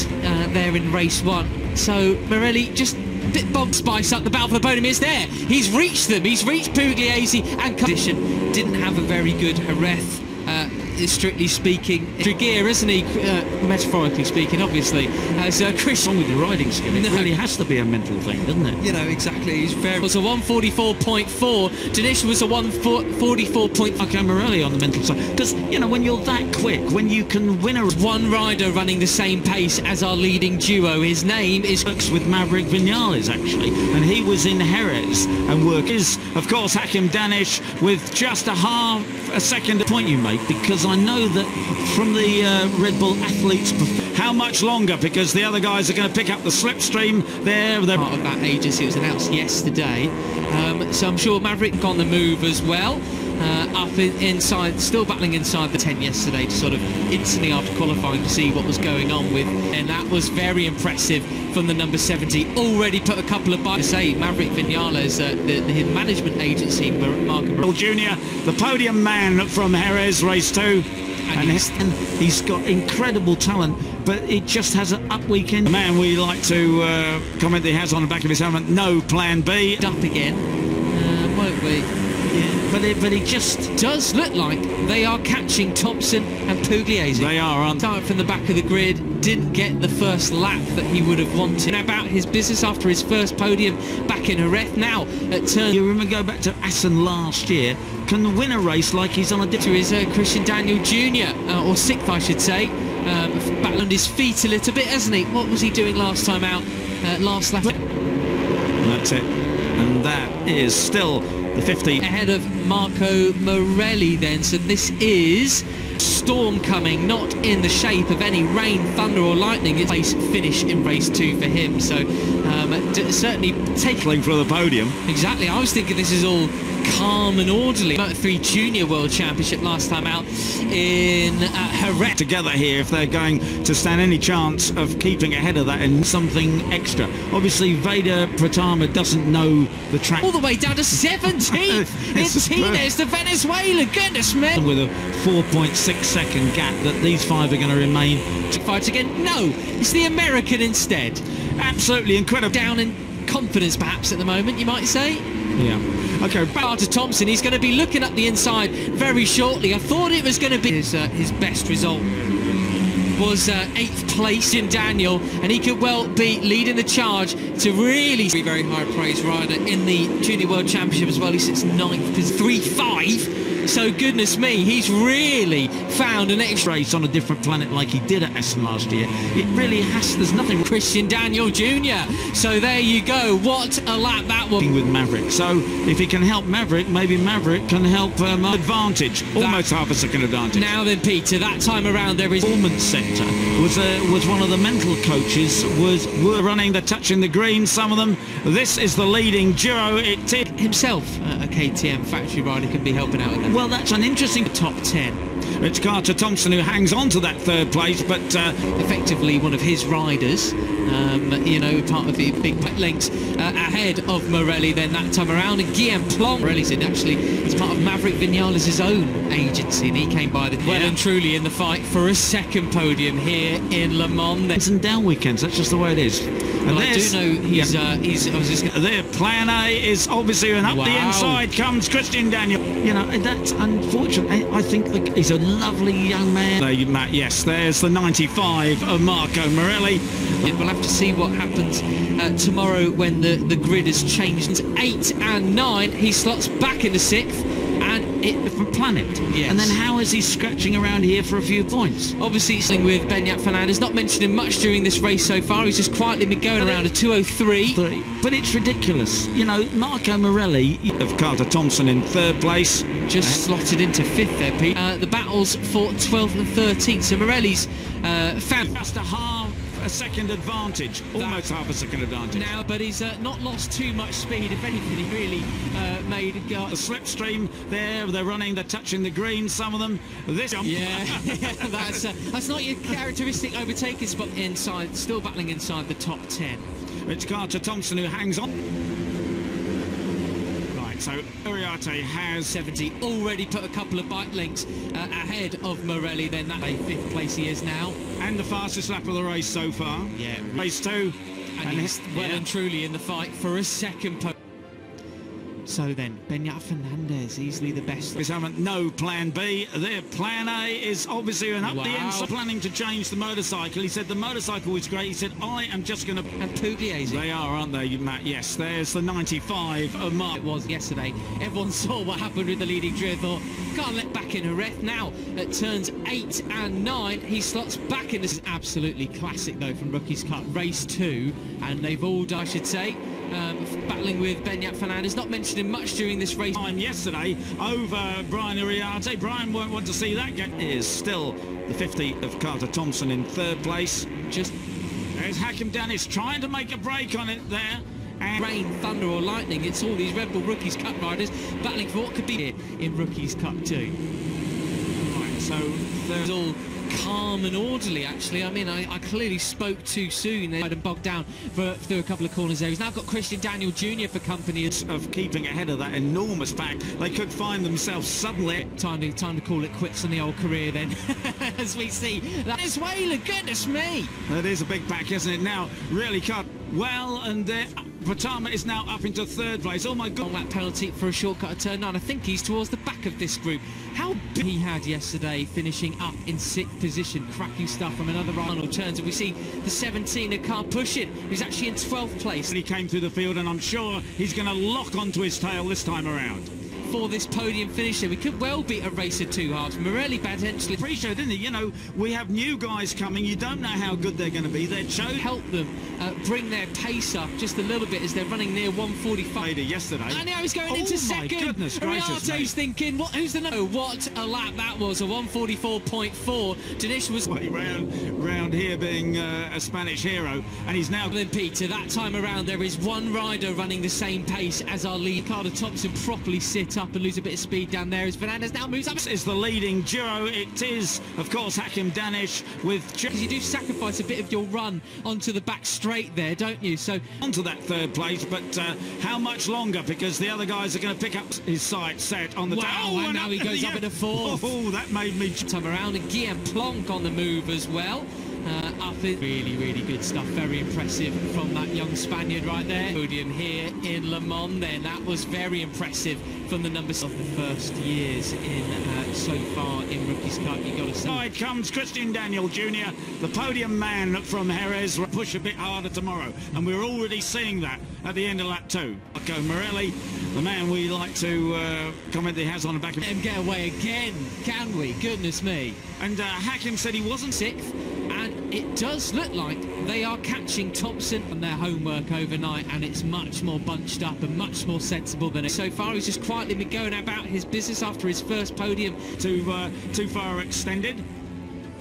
there in race 1. So Morelli just a bit bog spice up the battle for the podium. Is there? He's reached them. He's reached Pugliese and condition. Didn't have a very good Jerez. Strictly speaking, gear, isn't he? Metaphorically speaking, obviously. As Chris, with the riding skill, it really has to be a mental thing, doesn't it? You know, exactly. He's very. It was a 144.4. Danish was a 144.5. Okay, Morelli on the mental side, because you know when you're that quick, when you can win a one rider running the same pace as our leading duo. His name is with Maverick Vinales actually, and he was in Jerez and work is of course Hakim Danish with just a half a second point you make, because I know that from the Red Bull athletes, how much longer, because the other guys are going to pick up the slipstream there. They're part of that agency. It was announced yesterday, so I'm sure Maverick on the move as well. Up inside, still battling inside the 10 yesterday, to sort of instantly after qualifying to see what was going on with, and that was very impressive from the number 70. Already put a couple of bikes. Say Maverick Vinales, his management agency, Marco Junior, the podium man from Jerez race 2. And he's got incredible talent, but it just has an up weekend. The man we like to comment that he has on the back of his helmet, no plan B. Up again, won't we? Yeah, but it just does look like they are catching Thompson and Pugliese. They are, aren't they? Started from the back of the grid, didn't get the first lap that he would have wanted. About his business after his first podium back in Jerez. Now at turn. You remember go back to Assen last year, can win a race like he's on a different. Is Christian Daniel Jr. Or 6th, I should say. Back on his feet a little bit, hasn't he? What was he doing last time out? Last lap. That's it, and that is still the 50 ahead of Marco Morelli then. So this is storm coming, not in the shape of any rain, thunder or lightning. It's a finish in race 2 for him, so certainly taking for the podium. Exactly, I was thinking this is all calm and orderly. Moto3 Junior World Championship last time out in Jerez. Together here, if they're going to stand any chance of keeping ahead of that and something extra. Obviously Veda Pratama doesn't know the track. All the way down to 17th. Martinez, the Venezuela, goodness me. With a 4.6 second gap that these 5 are going to remain. Fight again? No, it's the American instead. Absolutely incredible. Down in confidence perhaps at the moment, you might say. Yeah. Okay, back to Thompson. He's going to be looking up the inside very shortly. I thought it was going to be his best result was 8th place in Daniel, and he could well be leading the charge to really be very high praise rider in the Junior World Championship as well. He sits 9th, 3.5. So goodness me, he's really found an extra race on a different planet like he did at Essen last year. It really has. There's nothing. Christian Daniel Jr. So there you go. What a lap that was with Maverick. So if he can help Maverick, maybe Maverick can help advantage. Almost half a second advantage. Now then, Peter, that time around there is Performance Centre was one of the mental coaches. Were running the touching the green. Some of them. This is the leading duo. It himself, a KTM factory rider, can be helping out with that. Well, that's an interesting top 10. It's Carter Thompson who hangs on to that 3rd place, but effectively one of his riders, you know, part of the big links ahead of Morelli then that time around. And Guillaume Plon, Morelli's in actually, he's part of Maverick Vinales' own agency, and he came by well and truly in the fight for a 2nd podium here in Le Mans. It's and down weekends, that's just the way it is. And well, I do know he's, I was just gonna... Their plan A is obviously, and up the inside comes Christian Daniel. You know, that's unfortunate. I think he's a lovely young man. Matt, yes, there's the 95 of Marco Morelli. We'll have to see what happens tomorrow when the grid has changed. 8 and 9, he slots back into 6th. And different planet. Yes. And then how is he scratching around here for a few points? Obviously something with Benyat Fernandez, not mentioned him much during this race so far. He's just quietly been going around a 2:03. But it's ridiculous. You know, Marco Morelli of Carter Thompson in 3rd place. Just slotted into 5th there, Pete. The battles for 12th and 13th. So Morelli's found just a second advantage, almost half a second advantage now, but he's not lost too much speed. If anything, he really made it go. The slipstream there, they're running, they're touching the green, some of them. This that's not your characteristic overtaking spot inside, still battling inside the top 10. It's Carter Thompson who hangs on. Right, so Uriarte Uriarte has 70, already put a couple of bike lengths ahead of Morelli. Then that 5th place he is now, and the fastest lap of the race so far. Yeah, race 2, and he's well and truly in the fight for a second podium. So then, Beñat Fernandez, easily the best. There's no plan B. Their plan A is obviously an up the inside, planning to change the motorcycle. He said the motorcycle was great. He said, I am just going to... And Pugliese. They are, aren't they, Matt? Yes, there's the 95 of Mark. It was yesterday. Everyone saw what happened with the leading driver. Thought, can't let back in a ref. Now, at turns 8 and 9, he slots back in. This is absolutely classic, though, from Rookies Cup. Race 2, and they've all, I should say, battling with Beñat Fernandez, not mentioning much during this race. Time yesterday over Brian Uriarte. Brian won't want to see that get. Is still the 50 of Carter Thompson in 3rd place. There's Hakim Danish trying to make a break on it there. And rain, thunder or lightning, it's all these Red Bull Rookies Cup riders battling for what could be here in Rookies Cup 2. Right, so there's all calm and orderly, actually. I mean, I clearly spoke too soon and bogged down through a couple of corners there. He's now got Christian Daniel Jr. for company. Of keeping ahead of that enormous pack, they could find themselves suddenly... Time to call it quits on the old career then, as we see. Venezuela, goodness me! That is a big pack, isn't it? Now, really cut well, and Patama is now up into 3rd place. Oh my God! That penalty for a shortcut at turn 9. I think he's towards the back of this group. How big he had yesterday, finishing up in 6th position. Cracking stuff from another final turns. And we see the 17er car pushing. He's actually in 12th place. He came through the field, and I'm sure he's going to lock onto his tail this time around. For this podium finish here, we could well be a race of 2 halves. Morelli potentially pre-show, didn't he? You know, we have new guys coming. You don't know how good they're going to be. They're help them bring their pace up just a little bit as they're running near 145 yesterday. And now he's going into second. Goodness gracious, Uriarte's thinking, who's the number? What a lap that was, a 144.4. Danish was way round here being a Spanish hero, and he's now... Then Peter, that time around there is one rider running the same pace as our lead. Carter Thompson properly sit up and lose a bit of speed down there as Fernandez now moves up. This is the leading duo. It is, of course, Hakim Danish with... Because you do sacrifice a bit of your run onto the back straight there, don't you? So onto that 3rd place, but how much longer? Because the other guys are going to pick up his sight set on the... Wow, and now he goes up in a 4th. Oh, that made me... Time around, and Guillaume Plonk on the move as well. Up in really good stuff. Very impressive from that young Spaniard right there. Podium here in Le Mans then. That was very impressive from the numbers of the first years in so far in Rookies Cup, you got to say. Side comes Christian Daniel Jr., the podium man from Jerez. Will push a bit harder tomorrow, and we're already seeing that at the end of lap 2. Marco Morelli, the man we like to comment that he has on the back of him. Get away again, can we? Goodness me. And Hakim said he wasn't 6th, and it does look like they are catching Thompson on their homework overnight, and it's much more bunched up and much more sensible than it. So far he's just quietly been going about his business after his first podium. Too far extended.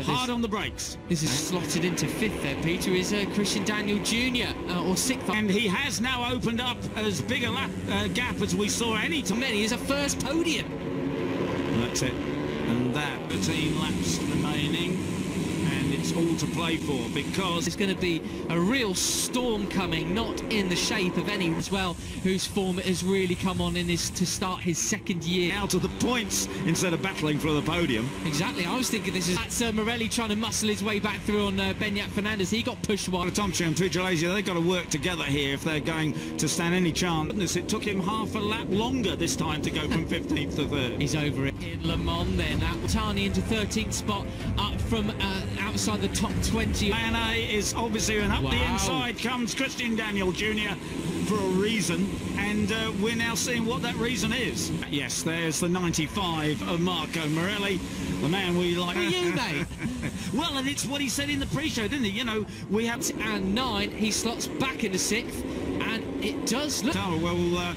Hard on the brakes. This is slotted into 5th there, Peter, is Christian Daniel Jr. Or 6th. And he has now opened up as big a gap as we saw any time. Many is a first podium. That's it. And that 13 laps remaining. And it's all to play for, because it's going to be a real storm coming, not in the shape of any as well, whose form has really come on in this to start his 2nd year. Out of the points instead of battling for the podium. Exactly, I was thinking that's Morelli trying to muscle his way back through on Beñat Fernandez. He got pushed wide. Thompson and Pugliese, they've got to work together here if they're going to stand any chance. It took him half a lap longer this time to go from 15th to 3rd. He's over it in Le Mans then. Tani into 13th spot, up from outside the top 20. Man A is obviously, and up the inside comes Christian Daniel Jr. for a reason, and we're now seeing what that reason is. Yes, there's the 95 of Marco Morelli, the man we like. For you, mate. Well, and it's what he said in the pre-show, didn't he? You know, we have... And 9, he slots back into 6th, and it does look... Oh, well,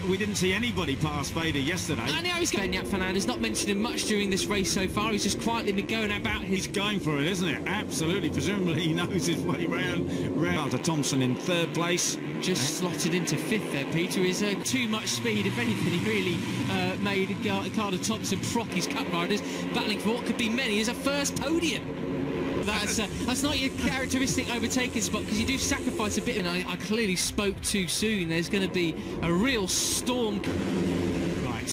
we didn't see anybody pass Veda yesterday. And now he's going... Beñat Fernandez, not mentioning much during this race so far. He's just quietly been going about his... He's going for it, isn't it? Absolutely. Presumably he knows his way round. Carter Thompson in 3rd place. Just slotted into 5th there, Peter. Is too much speed. If anything, he really made Carter Thompson proc his cup riders, battling for what could be many as a first podium. That's not your characteristic overtaking spot, because you do sacrifice a bit. And I clearly spoke too soon. There's going to be a real storm.